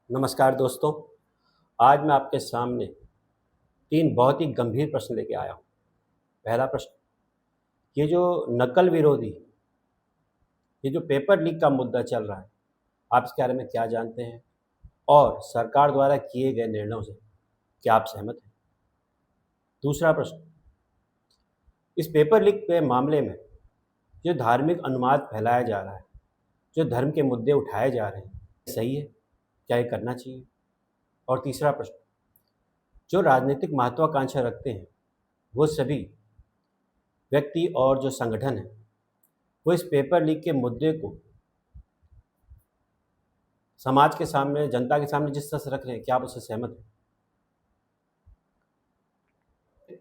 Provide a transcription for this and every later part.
नमस्कार दोस्तों। आज मैं आपके सामने 3 बहुत ही गंभीर प्रश्न लेके आया हूँ। पहला प्रश्न, ये जो नकल विरोधी, ये जो पेपर लीक का मुद्दा चल रहा है, आप इसके बारे में क्या जानते हैं? और सरकार द्वारा किए गए निर्णयों से क्या आप सहमत हैं? दूसरा प्रश्न, इस पेपर लीक के मामले में जो धार्मिक अनुवाद फैलाया जा रहा है, जो धर्म के मुद्दे उठाए जा रहे हैं, सही है? क्या ये करना चाहिए? और तीसरा प्रश्न, जो राजनीतिक महत्वाकांक्षा रखते हैं, वो सभी व्यक्ति और जो संगठन है, वो इस पेपर लीक के मुद्दे को समाज के सामने, जनता के सामने जिस तरह से रख रहे हैं, क्या आप उससे सहमत हैं?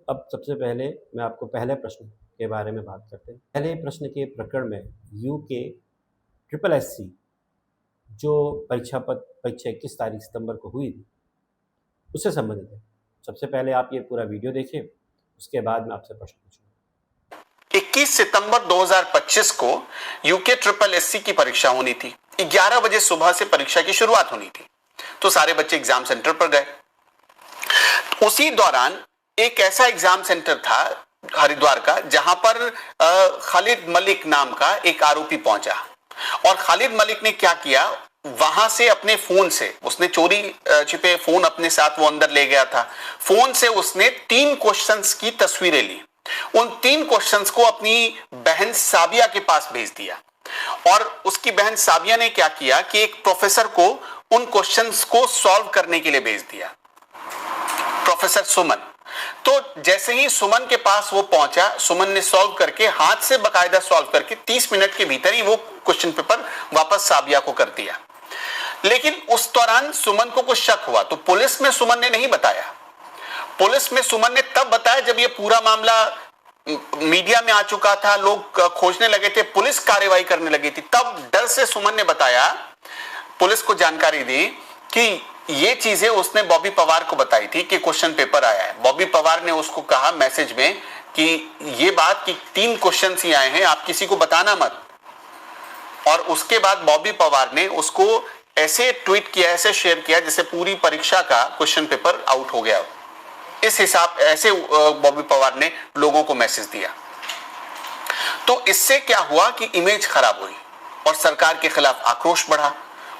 अब सबसे पहले मैं आपको पहले प्रश्न के बारे में बात करते हैं। पहले प्रश्न के प्रकरण में यूके ट्रिपल एससी जो परीक्षा 21 तारीख सितंबर को हुई थी, उससे संबंधित है। सबसे पहले आप ये पूरा वीडियो देखिए, उसके बाद मैं आपसे प्रश्न पूछूंगा। 21 सितंबर 2025 को यूके ट्रिपल एससी की परीक्षा होनी थी। 11 बजे सुबह से परीक्षा की शुरुआत होनी थी, तो सारे बच्चे एग्जाम सेंटर पर गए। उसी दौरान एक ऐसा एग्जाम सेंटर था हरिद्वार का, जहां पर खालिद मलिक नाम का एक आरोपी पहुंचा। और खालिद मलिक ने क्या किया, वहां से अपने फोन से उसने चोरी छिपे फोन अपने साथ वो अंदर ले गया था। फोन से उसने 3 क्वेश्चंस की तस्वीरें ली। उन 3 क्वेश्चंस को अपनी बहन साबिया के पास भेज दिया, और उसकी बहन साबिया ने क्या किया कि एक प्रोफेसर को उन क्वेश्चंस को सॉल्व करने के लिए भेज दिया, प्रोफेसर सुमन। तो जैसे ही सुमन के पास वो पहुंचा, सुमन ने सॉल्व करके, हाथ से बकायदा सॉल्व करके 30 मिनट के भीतर ही वो क्वेश्चन पेपर वापस साबिया को कर दिया। लेकिन उस दौरान सुमन को कुछ शक हुआ, तो पुलिस में सुमन ने नहीं बताया। पुलिस में सुमन ने तब बताया जब ये पूरा मामला मीडिया में आ चुका था, लोग खोजने लगे थे, पुलिस कार्रवाई करने लगी थी। तब डर से सुमन ने बताया, पुलिस को जानकारी दी कि ये चीजें उसने बॉबी पवार को बताई थी कि क्वेश्चन पेपर आया है। बॉबी पवार ने उसको कहा मैसेज में कि ये बात कि 3 क्वेश्चन ही आए हैं, आप किसी को बताना मत। और उसके बाद बॉबी पवार ने उसको ऐसे ट्वीट किया, ऐसे शेयर किया जैसे पूरी परीक्षा का क्वेश्चन पेपर आउट हो गया। इस हिसाब ऐसे बॉबी पवार ने लोगों को मैसेज दिया। तो इससे क्या हुआ कि इमेज खराब हुई और सरकार के खिलाफ आक्रोश बढ़ा।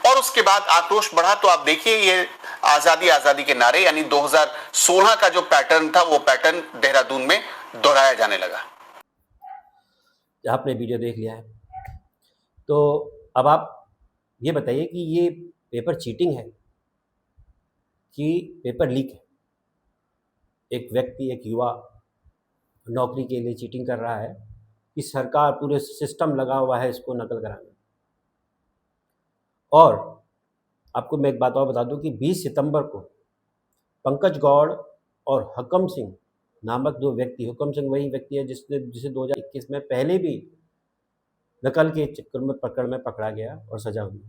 और उसके बाद आक्रोश बढ़ा तो आप देखिए, ये आजादी आजादी के नारे यानी 2016 का जो पैटर्न था, वो पैटर्न देहरादून में दोहराया जाने लगा। आपने वीडियो देख लिया है, तो अब आप ये बताइए कि ये पेपर चीटिंग है कि पेपर लीक है? एक व्यक्ति, एक युवा नौकरी के लिए चीटिंग कर रहा है कि सरकार, पूरे सिस्टम लगा हुआ है इसको नकल कराने। और आपको मैं एक बात और बता दूं कि 20 सितंबर को पंकज गौड़ और हकम सिंह नामक 2 व्यक्ति, हुकम सिंह वही व्यक्ति है जिसे 2021 में पहले भी नकल के चक्कर में पकड़ा गया और सजा हुई।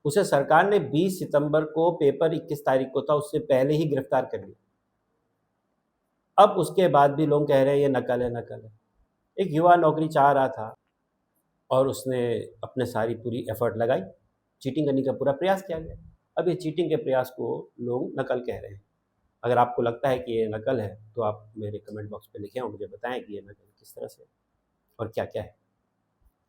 उसे सरकार ने 20 सितंबर को, पेपर 21 तारीख को था, उससे पहले ही गिरफ्तार कर लिया। अब उसके बाद भी लोग कह रहे हैं ये नकल है, नकल है। एक युवा नौकरी चाह रहा था और उसने अपने सारी पूरी एफर्ट लगाई, चीटिंग करने का पूरा प्रयास किया गया। अब ये चीटिंग के प्रयास को लोग नकल कह रहे हैं। अगर आपको लगता है कि ये नकल है तो आप मेरे कमेंट बॉक्स पे लिखें और मुझे बताएं कि ये नकल किस तरह से और क्या क्या है।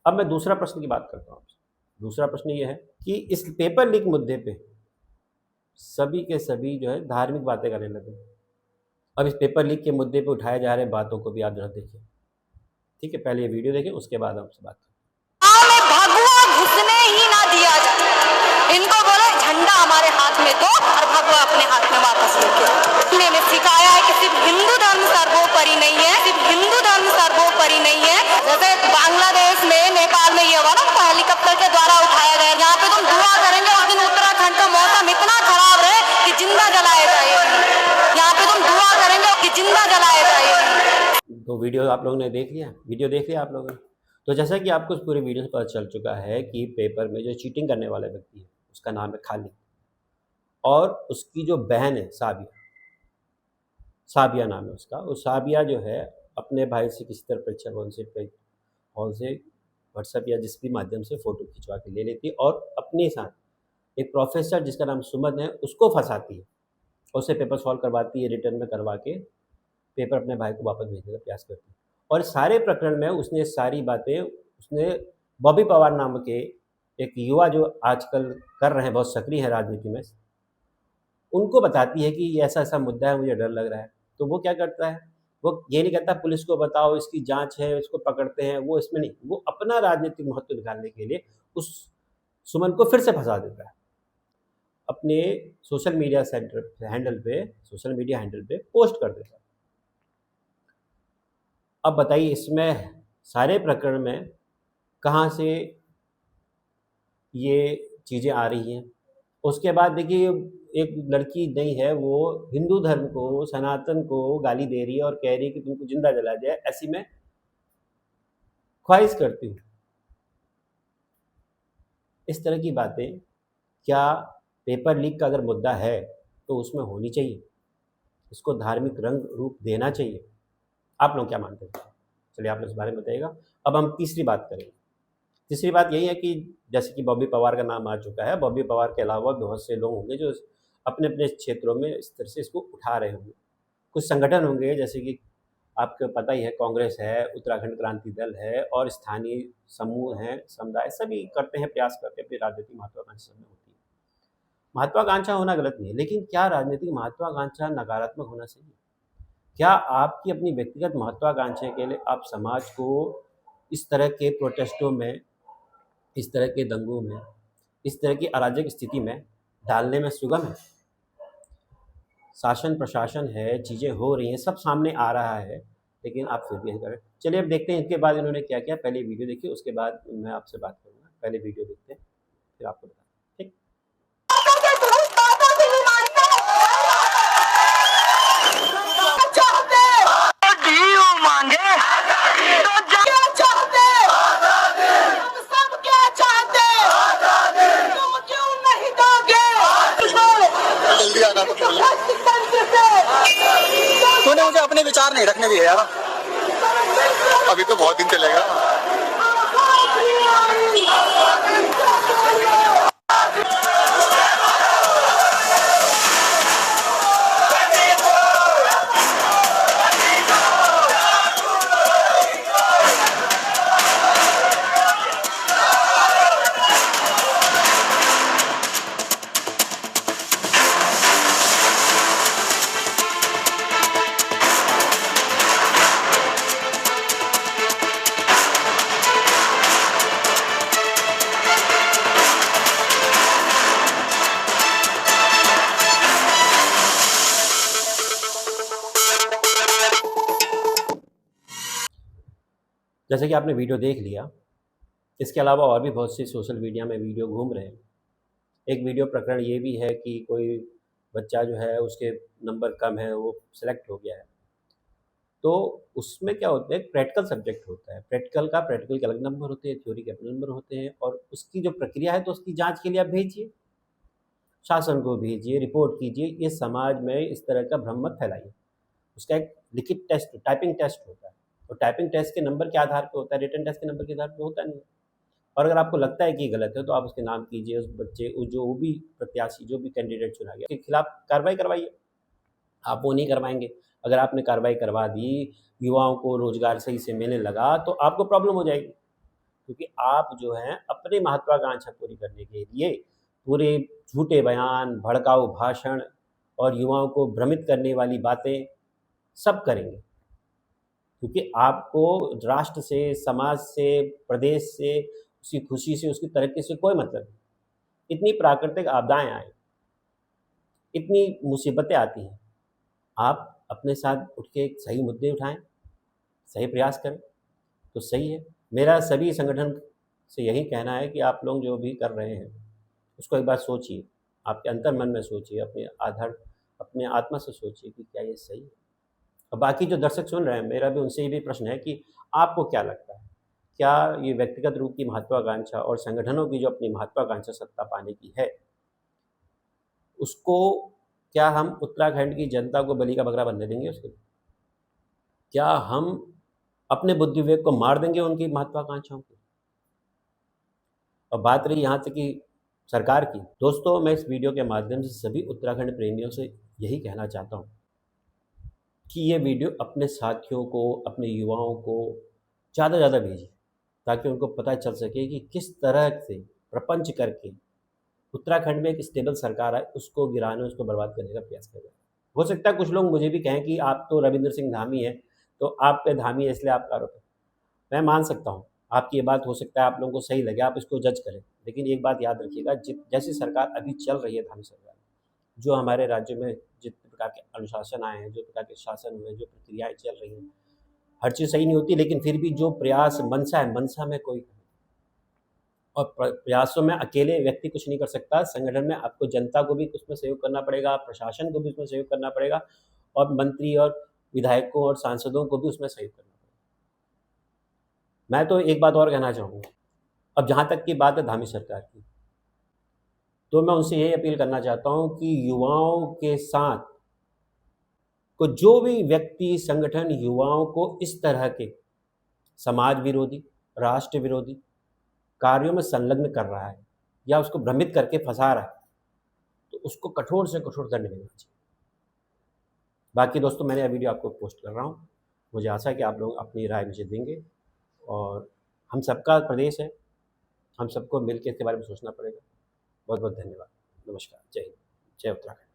अब मैं दूसरा प्रश्न की बात करता हूँ आपसे। दूसरा प्रश्न ये है कि इस पेपर लीक मुद्दे पे सभी के सभी जो है धार्मिक बातें करने लगे। अब इस पेपर लीक के मुद्दे पे उठाए जा रहे बातों को भी आप जरा देखिए, ठीक है? पहले ये वीडियो देखिए, उसके बाद हमसे बात करें। भगवा घुसने ही ना दिया जाए। इनको बोले झंडा हमारे हाथ में दो और भगवा अपने हाथ में वापस लेके। मैंने सिखाया है कि सिर्फ हिंदू धर्म सर्वोपरि नहीं है, सिर्फ हिंदू धर्म सर्वोपरि नहीं है। जैसे बांग्लादेश में, नेपाल में ये हुआ ना, हेलीकॉप्टर के द्वारा उठाया गया। यहाँ पे तुम दुआ करेंगे उस दिन उत्तराखंड का मौसम इतना खराब रहे कि जिंदा जलाए जाए। यहाँ पे तुम दुआ करेंगे कि जिंदा जलाए जाए। तो वीडियो आप लोगों ने देख लिया, वीडियो देख लिया आप लोगों ने। तो जैसा कि आपको इस पूरे वीडियो से पता चल चुका है कि पेपर में जो चीटिंग करने वाला व्यक्ति है उसका नाम है खालिद, और उसकी जो बहन है साबिया, साबिया नाम है उसका। और साबिया जो है अपने भाई से किसी तरह परीक्षा हॉल से व्हाट्सएप या जिस भी माध्यम से फ़ोटो खिंचवा के ले लेती और अपने साथ एक प्रोफेसर जिसका नाम सुमन है उसको फंसाती है, उससे पेपर सॉल्व करवाती है, रिटर्न में करवा के पेपर अपने भाई को वापस भेजने का प्रयास करती है। और सारे प्रकरण में उसने सारी बातें उसने बॉबी पवार नाम के एक युवा जो आजकल कर रहे हैं, बहुत सक्रिय हैं राजनीति में, उनको बताती है कि ये ऐसा-ऐसा मुद्दा है, मुझे डर लग रहा है। तो वो क्या करता है, वो ये नहीं कहता पुलिस को बताओ, इसकी जाँच है, इसको पकड़ते हैं, वो इसमें नहीं, वो अपना राजनीतिक महत्व निकालने के लिए उस सुमन को फिर से फँसा देता है। अपने सोशल मीडिया हैंडल पे पोस्ट कर देता है। अब बताइए इसमें सारे प्रकरण में कहाँ से ये चीज़ें आ रही हैं। उसके बाद देखिए एक लड़की नहीं है, वो हिंदू धर्म को, सनातन को गाली दे रही है और कह रही है कि तुमको जिंदा जला दिया। ऐसी मैं ख्वाहिश करती हूँ। इस तरह की बातें क्या पेपर लीक का अगर मुद्दा है तो उसमें होनी चाहिए, इसको धार्मिक रंग रूप देना चाहिए। आप लोग क्या मानते हैं? चलिए आप इस बारे में बताइएगा। अब हम तीसरी बात करेंगे। तीसरी बात यही है कि जैसे कि बॉबी पवार का नाम आ चुका है, बॉबी पवार के अलावा बहुत से लोग होंगे जो अपने अपने क्षेत्रों में इस तरह से इसको उठा रहे होंगे। कुछ संगठन होंगे जैसे कि आपको पता ही है, कांग्रेस है, उत्तराखंड क्रांति दल है और स्थानीय समूह हैं, समुदाय सभी करते हैं, प्रयास करते हैं, अपनी राजनीतिक महत्वाकांक्षा में होती है। महत्वाकांक्षा होना गलत नहीं है, लेकिन क्या राजनीतिक महत्वाकांक्षा नकारात्मक होना चाहिए? क्या आपकी अपनी व्यक्तिगत महत्वाकांक्षा के लिए आप समाज को इस तरह के प्रोटेस्टों में, इस तरह के दंगों में, इस तरह की अराजक स्थिति में डालने में सुगम है? शासन प्रशासन है, चीज़ें हो रही हैं, सब सामने आ रहा है, लेकिन आप फिर भी नहीं कर रहे। चलिए अब देखते हैं इनके बाद इन्होंने क्या किया। पहले वीडियो देखिए, उसके बाद मैं आपसे बात करूँगा। पहले वीडियो देखते हैं, फिर आपको बताते हैं। ठीक। तूने मुझे अपने विचार नहीं रखने दिए यार। अभी तो बहुत दिन चलेगा। जैसे कि आपने वीडियो देख लिया, इसके अलावा और भी बहुत सी सोशल मीडिया में वीडियो घूम रहे हैं। एक वीडियो प्रकरण ये भी है कि कोई बच्चा जो है उसके नंबर कम है, वो सेलेक्ट हो गया है। तो उसमें क्या होता है, एक प्रैक्टिकल सब्जेक्ट होता है, प्रैक्टिकल के अलग नंबर होते हैं, थ्योरी के अपने नंबर होते हैं, और उसकी जो प्रक्रिया है तो उसकी जाँच के लिए आप भेजिए, शासन को भेजिए, रिपोर्ट कीजिए। ये समाज में इस तरह का भ्रम मत फैलाइए। उसका एक लिखित टेस्ट, टाइपिंग टेस्ट होता है, और टाइपिंग टेस्ट के नंबर के आधार पे होता है, रिटन टेस्ट के नंबर के आधार पे होता नहीं है। और अगर आपको लगता है कि ये गलत है तो आप उसके नाम कीजिए, उस बच्चे जो भी प्रत्याशी, जो भी कैंडिडेट चुना गया, उसके खिलाफ कार्रवाई करवाइए। आप वो नहीं करवाएंगे, अगर आपने कार्रवाई करवा दी, युवाओं को रोजगार सही से मिलने लगा, तो आपको प्रॉब्लम हो जाएगी, क्योंकि आप जो हैं अपनी महत्वाकांक्षा पूरी करने के लिए पूरे झूठे बयान, भड़काऊ भाषण और युवाओं को भ्रमित करने वाली बातें सब करेंगे, क्योंकि आपको राष्ट्र से, समाज से, प्रदेश से, उसकी खुशी से, उसकी तरक्की से कोई मतलब नहीं। इतनी प्राकृतिक आपदाएं आए, इतनी मुसीबतें आती हैं, आप अपने साथ उठ के एक सही मुद्दे उठाएं, सही प्रयास करें तो सही है। मेरा सभी संगठन से यही कहना है कि आप लोग जो भी कर रहे हैं उसको एक बार सोचिए, आपके अंतर मन में सोचिए, अपने आत्मा से सोचिए कि क्या ये सही है। और बाकी जो दर्शक सुन रहे हैं, मेरा भी उनसे ये भी प्रश्न है कि आपको क्या लगता है, क्या ये व्यक्तिगत रूप की महत्वाकांक्षा और संगठनों की जो अपनी महत्वाकांक्षा सत्ता पाने की है, उसको क्या हम उत्तराखंड की जनता को बलि का बकरा बनने देंगे? उसके लिए क्या हम अपने बुद्धि विवेक को मार देंगे उनकी महत्वाकांक्षाओं की? और बात रही यहाँ तक कि सरकार की। दोस्तों, मैं इस वीडियो के माध्यम से सभी उत्तराखंड प्रेमियों से यही कहना चाहता हूँ कि ये वीडियो अपने साथियों को, अपने युवाओं को ज़्यादा से ज़्यादा भेजें, ताकि उनको पता चल सके कि किस तरह से प्रपंच करके उत्तराखंड में एक स्टेबल सरकार है, उसको गिराने, उसको बर्बाद करने का प्रयास कर रहे हैं। हो सकता है कुछ लोग मुझे भी कहें कि आप तो रविंद्र सिंह धामी हैं, तो आप पे धामी है इसलिए आपका आरोप है। मैं मान सकता हूँ, आपकी ये बात हो सकता है आप लोगों को सही लगे, आप इसको जज करें। लेकिन एक बात याद रखिएगा, जैसी सरकार अभी चल रही है धामी सरकार, जो हमारे राज्य में जिस प्रकार के अनुशासन आए हैं, जो प्रकार के शासन हुए, जो प्रक्रियाएँ चल रही हैं, हर चीज़ सही नहीं होती, लेकिन फिर भी जो प्रयास मंशा है, मंशा में कोई और प्रयासों में अकेले व्यक्ति कुछ नहीं कर सकता। संगठन में आपको जनता को भी उसमें सहयोग करना पड़ेगा, प्रशासन को भी उसमें सहयोग करना पड़ेगा और मंत्री और विधायकों और सांसदों को भी उसमें सहयोग करना पड़ेगा। मैं तो एक बात और कहना चाहूँगा, अब जहाँ तक की बात है धामी सरकार की, तो मैं उनसे यही अपील करना चाहता हूँ कि युवाओं के साथ को जो भी व्यक्ति, संगठन युवाओं को इस तरह के समाज विरोधी, राष्ट्र विरोधी कार्यों में संलग्न कर रहा है या उसको भ्रमित करके फंसा रहा है, तो उसको कठोर से कठोर दंड मिलना चाहिए। बाकी दोस्तों, मैंने यह वीडियो आपको पोस्ट कर रहा हूँ, मुझे आशा है कि आप लोग अपनी राय मुझे देंगे और हम सबका प्रदेश है, हम सबको मिलकर इसके बारे में सोचना पड़ेगा। बहुत बहुत धन्यवाद। नमस्कार। जय हिंद, जय उत्तराखंड।